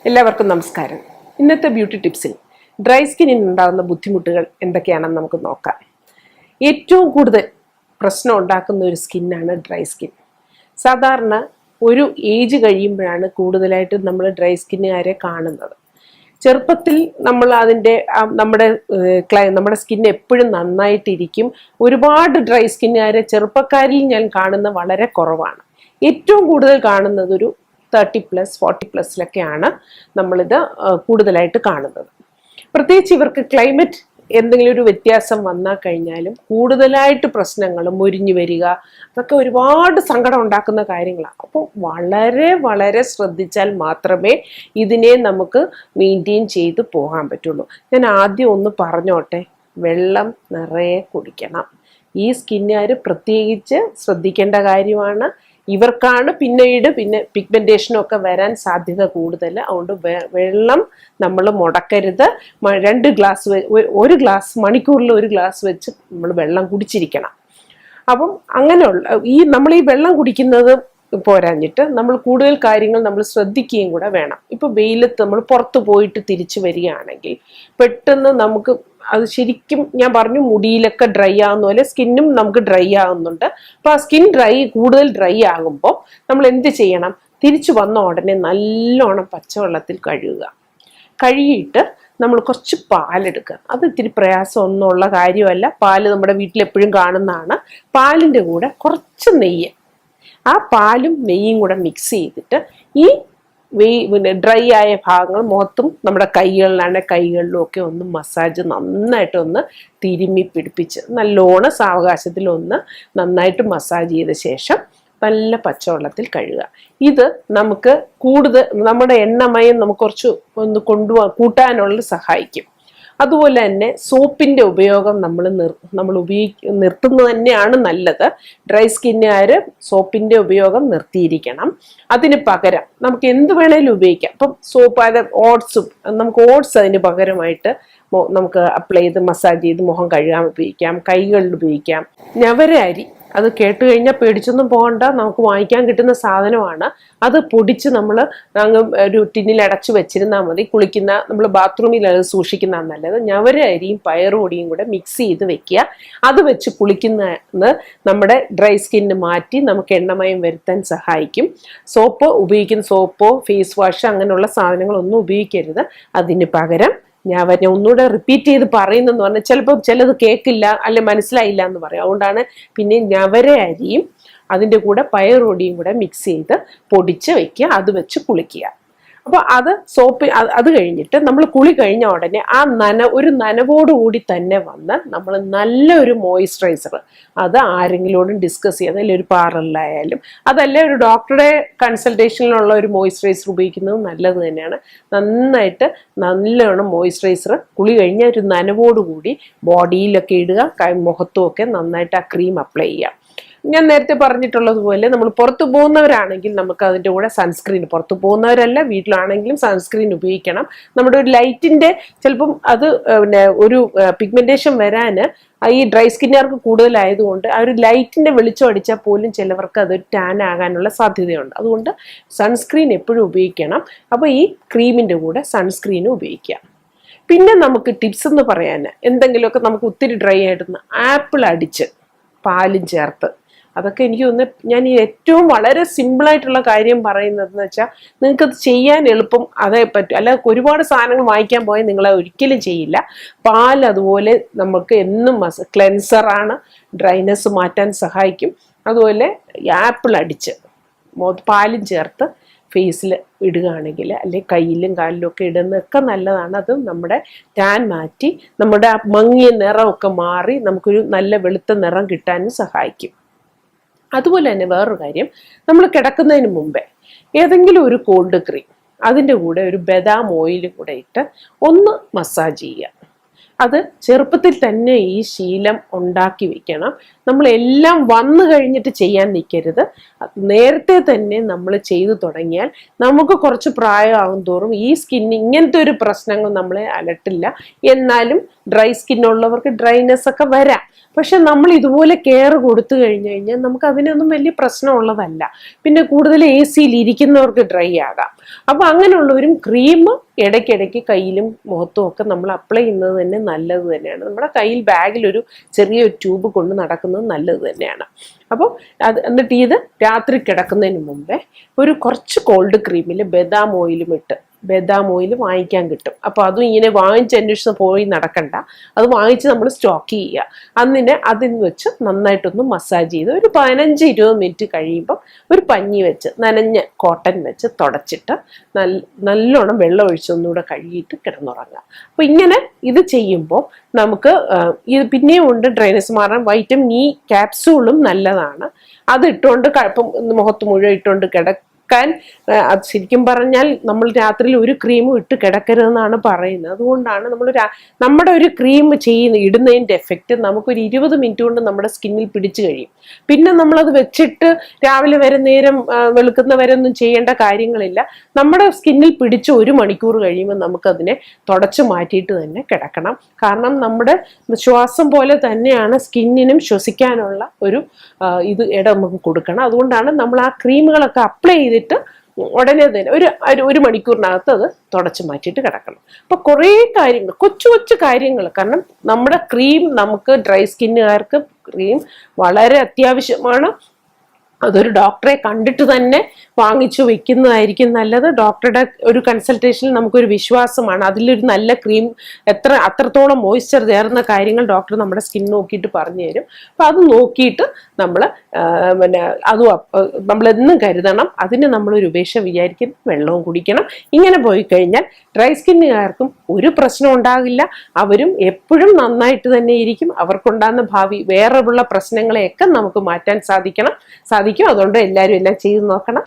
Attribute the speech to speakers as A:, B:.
A: എല്ലാവർക്കും നമസ്കാരം. ഇന്നത്തെ ബ്യൂട്ടി ടിപ്സിൽ ഡ്രൈ സ്കിന്നിന് ഉണ്ടാകുന്ന ബുദ്ധിമുട്ടുകൾ എന്തൊക്കെയാണെന്ന് നമുക്ക് നോക്കാം. ഏറ്റവും കൂടുതൽ പ്രശ്നം ഉണ്ടാക്കുന്ന ഒരു സ്കിന്നാണ് ഡ്രൈ സ്കിൻ. സാധാരണ ഒരു ഏജ് കഴിയുമ്പോഴാണ് കൂടുതലായിട്ടും നമ്മൾ ഡ്രൈ സ്കിന്നുകാരെ കാണുന്നത്. ചെറുപ്പത്തിൽ നമ്മൾ നമ്മുടെ സ്കിൻ എപ്പോഴും നന്നായിട്ടിരിക്കും. ഒരുപാട് ഡ്രൈ സ്കിന്നുകാരെ ചെറുപ്പക്കാരിൽ ഞാൻ കാണുന്ന വളരെ കുറവാണ്. ഏറ്റവും കൂടുതൽ കാണുന്നത് ഒരു 30+, 40+ലൊക്കെയാണ് നമ്മളിത് കൂടുതലായിട്ട് കാണുന്നത്. പ്രത്യേകിച്ച് ഇവർക്ക് ക്ലൈമറ്റ് എന്തെങ്കിലും ഒരു വ്യത്യാസം വന്നാൽ കഴിഞ്ഞാലും കൂടുതലായിട്ട് പ്രശ്നങ്ങൾ മുരിഞ്ഞു വരിക, അതൊക്കെ ഒരുപാട് സങ്കടം ഉണ്ടാക്കുന്ന കാര്യങ്ങളാണ്. അപ്പോൾ വളരെ വളരെ ശ്രദ്ധിച്ചാൽ മാത്രമേ ഇതിനെ നമുക്ക് മെയിൻറ്റെയിൻ ചെയ്ത് പോകാൻ പറ്റുള്ളൂ. ഞാൻ ആദ്യം ഒന്ന് പറഞ്ഞോട്ടെ, വെള്ളം നിറയെ കുടിക്കണം. ഈ സ്കിന്നുകാർ പ്രത്യേകിച്ച് ശ്രദ്ധിക്കേണ്ട കാര്യമാണ്. ഇവർക്കാണ് പിന്നെ പിഗ്മെന്റേഷനും ഒക്കെ വരാൻ സാധ്യത കൂടുതൽ. അതുകൊണ്ട് വെള്ളം നമ്മൾ മുടക്കരുത്. 2 ഗ്ലാസ് ഒരു ഗ്ലാസ് മണിക്കൂറിൽ 1 ഗ്ലാസ് വെച്ച് നമ്മൾ വെള്ളം കുടിച്ചിരിക്കണം. അപ്പം അങ്ങനെയുള്ള നമ്മൾ ഈ വെള്ളം കുടിക്കുന്നത് പോരാഞ്ഞിട്ട് നമ്മൾ കൂടുതൽ കാര്യങ്ങൾ നമ്മൾ ശ്രദ്ധിക്കുകയും കൂടെ വേണം. ഇപ്പൊ വെയിലത്ത് നമ്മൾ പുറത്ത് പോയിട്ട് തിരിച്ചു വരികയാണെങ്കിൽ പെട്ടെന്ന് നമുക്ക് അത് ശരിക്കും ഞാൻ പറഞ്ഞു മുടിയിലൊക്കെ ഡ്രൈ ആകുന്ന പോലെ സ്കിന്നും നമുക്ക് ഡ്രൈ ആകുന്നുണ്ട്. അപ്പൊ ആ സ്കിൻ കൂടുതൽ ഡ്രൈ ആകുമ്പോൾ നമ്മൾ എന്ത് ചെയ്യണം? തിരിച്ചു വന്ന ഉടനെ നല്ലോണം പച്ചവെള്ളത്തിൽ കഴുകിയിട്ട് നമ്മൾ കുറച്ച് പാലെടുക്കുക. അത് ഇത്തിരി പ്രയാസമൊന്നുമുള്ള കാര്യമല്ല. പാല് നമ്മുടെ വീട്ടിൽ എപ്പോഴും കാണുന്നതാണ്. പാലിൻ്റെ കൂടെ കുറച്ച് നെയ്യ്, ആ പാലും നെയ്യും കൂടെ മിക്സ് ചെയ്തിട്ട് ഈ ഡ്രൈ ആയ ഭാഗങ്ങൾ മുഖത്തും നമ്മുടെ കൈകളിലും ഒക്കെ ഒന്ന് മസാജ് നന്നായിട്ടൊന്ന് തിരുമ്മി പിടിപ്പിച്ച് നല്ലോണം സാവകാശത്തിൽ ഒന്ന് നന്നായിട്ട് മസാജ് ചെയ്ത ശേഷം നല്ല പച്ചവെള്ളത്തിൽ കഴുകുക. ഇത് നമുക്ക് കൂടുതൽ നമ്മുടെ എണ്ണമയം നമുക്ക് കുറച്ച് ഒന്ന് കൂട്ടാനുള്ള സഹായിക്കും. അതുപോലെ തന്നെ സോപ്പിന്റെ ഉപയോഗം നമ്മൾ നിർത്തുന്നത് തന്നെയാണ് നല്ലത്. ഡ്രൈ സ്കിന്നുകാർ സോപ്പിന്റെ ഉപയോഗം നിർത്തിയിരിക്കണം. അതിന് പകരം നമുക്ക് എന്ത് വേണേലും ഉപയോഗിക്കാം. ഇപ്പം സോപ്പ്, നമുക്ക് ഓട്സ് അതിന് പകരമായിട്ട് നമുക്ക് അപ്ലൈ ചെയ്ത് മസാജ് ചെയ്ത് മുഖം കഴുകാൻ ഉപയോഗിക്കാം. കൈകളിൽ ഉപയോഗിക്കാം. ഞവര അരി, അത് കേട്ട് കഴിഞ്ഞാൽ പേടിച്ചൊന്നും പോകണ്ട, നമുക്ക് വാങ്ങിക്കാൻ കിട്ടുന്ന സാധനമാണ്. അത് പൊടിച്ച് നമ്മൾ ഒരു ടിന്നിൽ അടച്ചു വെച്ചിരുന്നാൽ മതി. നമ്മൾ ബാത്റൂമിൽ അത് സൂക്ഷിക്കുന്നതാണ് നല്ലത്. ഞവര അരിയും പയറുപൊടിയും കൂടെ മിക്സ് ചെയ്ത് വെക്കുക. അത് വെച്ച് കുളിക്കുന്നത് നമ്മുടെ ഡ്രൈ സ്കിന്ന് മാറ്റി നമുക്ക് എണ്ണമയം വരുത്താൻ സഹായിക്കും. സോപ്പോ ഫേസ് വാഷ് അങ്ങനെയുള്ള സാധനങ്ങളൊന്നും ഉപയോഗിക്കരുത്. അതിന് പകരം ഞാൻ ഒന്നുകൂടെ റിപ്പീറ്റ് ചെയ്ത് പറയുന്നെന്ന് പറഞ്ഞാൽ ചിലപ്പോൾ ചിലത് കേൾക്കില്ല, അല്ലെ മനസ്സിലായില്ല എന്ന് പറയും. അതുകൊണ്ടാണ് പിന്നെ ഞവര അരിയും അതിൻ്റെ കൂടെ പയറുപൊടിയും കൂടെ മിക്സ് ചെയ്ത് പൊടിച്ച് വെക്കുക. അത് വെച്ച് കുളിക്കുക. അപ്പോൾ അത് കഴിഞ്ഞിട്ട് നമ്മൾ കുളി കഴിഞ്ഞ ഉടനെ ഒരു നനവോടുകൂടി തന്നെ വന്ന് നമ്മൾ നല്ലൊരു മോയിസ്ചറൈസർ, അത് ആരെങ്കിലോടും ഡിസ്കസ് ചെയ്ത്, അല്ലെങ്കിൽ ഒരു പാർലറിലായാലും അതല്ല ഒരു ഡോക്ടറുടെ കൺസൾട്ടേഷനിലുള്ള ഒരു മോയിസ്ചറൈസർ ഉപയോഗിക്കുന്നത് നല്ലത് തന്നെയാണ്. നല്ലോണം മോയിസ്ചറൈസർ കുളി കഴിഞ്ഞ ഒരു നനവോടുകൂടി ബോഡിയിലൊക്കെ ഇടുക. മുഖത്തും ഒക്കെ നന്നായിട്ട് ആ ക്രീം അപ്ലൈ ചെയ്യുക. ഞാൻ നേരത്തെ പറഞ്ഞിട്ടുള്ളതുപോലെ നമ്മൾ പുറത്തു പോകുന്നവരാണെങ്കിൽ നമുക്ക് അതിൻ്റെ കൂടെ സൺസ്ക്രീൻ, പുറത്തു പോകുന്നവരല്ല വീട്ടിലാണെങ്കിലും സൺസ്ക്രീൻ ഉപയോഗിക്കണം. നമ്മുടെ ഒരു ലൈറ്റിൻ്റെ ചിലപ്പം അത് ഒരു പിഗ്മെന്റേഷൻ വരാൻ ഈ ഡ്രൈ സ്കിന്നുകാർക്ക് കൂടുതലായതുകൊണ്ട് ആ ഒരു ലൈറ്റിൻ്റെ വെളിച്ചം അടിച്ചാൽ പോലും ചിലവർക്ക് അതൊരു ടാൻ ആകാനുള്ള സാധ്യതയുണ്ട്. അതുകൊണ്ട് സൺസ്ക്രീൻ എപ്പോഴും ഉപയോഗിക്കണം. അപ്പോൾ ഈ ക്രീമിൻ്റെ കൂടെ സൺസ്ക്രീനും ഉപയോഗിക്കാം. പിന്നെ നമുക്ക് ടിപ്സ് എന്ന് പറയാൻ എന്തെങ്കിലുമൊക്കെ നമുക്ക് ഒത്തിരി ഡ്രൈ ആയിട്ട് ആപ്പിൾ അടിച്ച് പാലും ചേർത്ത്, അതൊക്കെ എനിക്ക് തോന്നുന്നു ഞാൻ ഈ ഏറ്റവും വളരെ സിമ്പിളായിട്ടുള്ള കാര്യം പറയുന്നതെന്ന് വെച്ചാൽ നിങ്ങൾക്കത് ചെയ്യാൻ എളുപ്പം അതേ പറ്റും. അല്ല ഒരുപാട് സാധനങ്ങൾ വാങ്ങിക്കാൻ പോയാൽ നിങ്ങളത് ഒരിക്കലും ചെയ്യില്ല. പാൽ അതുപോലെ നമുക്ക് എന്നും ക്ലെൻസറാണ്, ഡ്രൈനെസ് മാറ്റാൻ സഹായിക്കും. അതുപോലെ ആപ്പിൾ അടിച്ച് പാലും ചേർത്ത് ഫേസിൽ ഇടുകയാണെങ്കിൽ, അല്ലെങ്കിൽ കയ്യിലും കാലിലും ഒക്കെ ഇടുന്നതൊക്കെ നല്ലതാണ്. അത് നമ്മുടെ ടാൻ മാറ്റി നമ്മുടെ മങ്ങിയ നിറമൊക്കെ മാറി നമുക്കൊരു നല്ല വെളുത്ത നിറം കിട്ടാനും സഹായിക്കും. അതുപോലെ തന്നെ വേറൊരു കാര്യം, നമ്മൾ കിടക്കുന്നതിന് മുമ്പേ ഏതെങ്കിലും ഒരു കോൾഡ് ക്രീം അതിൻ്റെ കൂടെ ഒരു ബദാം ഓയിലും കൂടെ ഇട്ട് ഒന്ന് മസാജ് ചെയ്യുക. അത് ചെറുപ്പത്തിൽ തന്നെ ഈ ശീലം ഉണ്ടാക്കി വെക്കണം. നമ്മളെല്ലാം വന്നു കഴിഞ്ഞിട്ട് ചെയ്യാൻ നിൽക്കരുത്. നേരത്തെ തന്നെ നമ്മൾ ചെയ്തു തുടങ്ങിയാൽ നമുക്ക് കുറച്ച് പ്രായമാകും തോറും ഈ സ്കിന്നിന് ഇങ്ങനത്തെ ഒരു പ്രശ്നങ്ങൾ നമ്മളെ അലട്ടില്ല. എന്നാലും ഡ്രൈ സ്കിന്നുള്ളവർക്ക് ഡ്രൈനെസ് ഒക്കെ വരാം. പക്ഷെ നമ്മൾ ഇതുപോലെ കെയർ കൊടുത്തു കഴിഞ്ഞു കഴിഞ്ഞാൽ നമുക്ക് അതിനൊന്നും വലിയ പ്രശ്നമുള്ളതല്ല. പിന്നെ കൂടുതൽ AC-യിൽ ഇരിക്കുന്നവർക്ക് ഡ്രൈ ആകാം. അപ്പൊ അങ്ങനെയുള്ളവരും ക്രീം ഇടയ്ക്കിടയ്ക്ക് കയ്യിലും മുഖത്തും ഒക്കെ നമ്മൾ അപ്ലൈ ചെയ്യുന്നത് തന്നെ നല്ലത് തന്നെയാണ്. നമ്മുടെ കയ്യിൽ ബാഗിലൊരു ചെറിയൊരു ട്യൂബ് കൊണ്ട് നടക്കുന്നത് നല്ലത് തന്നെയാണ്. അപ്പോൾ എന്നിട്ട് ഇത് രാത്രി കിടക്കുന്നതിന് മുമ്പേ ഒരു കുറച്ച് കോൾഡ് ക്രീമിൽ ബദാം ഓയിലും ഇട്ട്, ബദാം ഓയിൽ വാങ്ങിക്കാൻ കിട്ടും. അപ്പോൾ അതും ഇങ്ങനെ വാങ്ങിച്ച് അന്വേഷിച്ച് പോയി നടക്കണ്ട, അത് വാങ്ങിച്ച് നമ്മൾ സ്റ്റോക്ക് ചെയ്യുക. അതിന് വെച്ച് നന്നായിട്ടൊന്ന് മസാജ് ചെയ്ത് ഒരു 15-20 മിനിറ്റ് കഴിയുമ്പോൾ ഒരു പഞ്ഞി വെച്ച് നനഞ്ഞ കോട്ടൺ വെച്ച് തുടച്ചിട്ട് നല്ലോണം വെള്ളം ഒഴിച്ചൊന്നുകൂടെ കഴുകിയിട്ട് കിടന്നുറങ്ങുക. അപ്പോൾ ഇങ്ങനെ ഇത് ചെയ്യുമ്പോൾ നമുക്ക് ഇത് പിന്നെയും ഉണ്ട് ഡ്രൈനസ് മാറാൻ വൈറ്റമിൻ ഇ ക്യാപ്സൂളും നല്ലതാണ്. അത് ഇട്ടുകൊണ്ട് മുഖത്ത് മുഴുവൻ ഇട്ടുകൊണ്ട് അത് ശരിക്കും പറഞ്ഞാൽ നമ്മൾ രാത്രിയിൽ ഒരു ക്രീമും ഇട്ട് കിടക്കരുതെന്നാണ് പറയുന്നത്. അതുകൊണ്ടാണ് നമ്മുടെ ഒരു ക്രീം ഇടുന്നതിൻ്റെ എഫക്റ്റ് നമുക്കൊരു 20 മിനിറ്റ് കൊണ്ട് നമ്മുടെ സ്കിന്നിൽ പിടിച്ചു കഴിയും. പിന്നെ നമ്മളത് വെച്ചിട്ട് രാവിലെ വരെ നേരം വെളുക്കുന്ന വരെ ഒന്നും ചെയ്യേണ്ട കാര്യങ്ങളില്ല. നമ്മുടെ സ്കിന്നിൽ പിടിച്ച് 1 മണിക്കൂർ കഴിയുമ്പോൾ നമുക്കതിനെ തുടച്ചു മാറ്റിയിട്ട് തന്നെ കിടക്കണം. കാരണം നമ്മുടെ ശ്വാസം പോലെ തന്നെയാണ് സ്കിന്നിനും ശ്വസിക്കാനുള്ള ഒരു ഇടം നമുക്ക് കൊടുക്കണം. അതുകൊണ്ടാണ് നമ്മൾ ആ ക്രീമുകളൊക്കെ അപ്ലൈ ചെയ്തിട്ട് ഉടനെ തന്നെ ഒരു മണിക്കൂറിനകത്ത് അത് തുടച്ചു മാറ്റിയിട്ട് കിടക്കണം. അപ്പൊ കുറേ കാര്യങ്ങൾ, കൊച്ചു കൊച്ചു കാര്യങ്ങൾ. കാരണം നമ്മുടെ ക്രീം, നമുക്ക് ഡ്രൈ സ്കിന്നുകാർക്ക് ക്രീം വളരെ അത്യാവശ്യമാണ്. അതൊരു ഡോക്ടറെ കണ്ടിട്ട് തന്നെ വാങ്ങിച്ചു വെക്കുന്നതായിരിക്കും നല്ലത്. ഡോക്ടറുടെ ഒരു കൺസൾട്ടേഷനിൽ നമുക്കൊരു വിശ്വാസമാണ്. അതിലൊരു നല്ല ക്രീം അത്രത്തോളം മോയ്സ്ചർ ചേർന്ന കാര്യങ്ങൾ ഡോക്ടർ നമ്മുടെ സ്കിൻ നോക്കിയിട്ട് പറഞ്ഞു തരും. അപ്പം അത് നോക്കിയിട്ട് നമ്മൾ നമ്മളെന്നും കരുതണം. അതിന് നമ്മളൊരു ഉപേക്ഷ വിചാരിക്കും, വെള്ളവും കുടിക്കണം. ഇങ്ങനെ പോയി കഴിഞ്ഞാൽ ഡ്രൈ സ്കിന്നുകാർക്കും ഒരു പ്രശ്നം ഉണ്ടാകില്ല. അവരും എപ്പോഴും നന്നായിട്ട് തന്നെ ഇരിക്കും. അവർക്കുണ്ടാകുന്ന ഭാവി വേറെയുള്ള പ്രശ്നങ്ങളെയൊക്കെ നമുക്ക് മാറ്റാൻ സാധിക്കും. അതുകൊണ്ട് എല്ലാവരും എല്ലാം ചെയ്ത് നോക്കണം.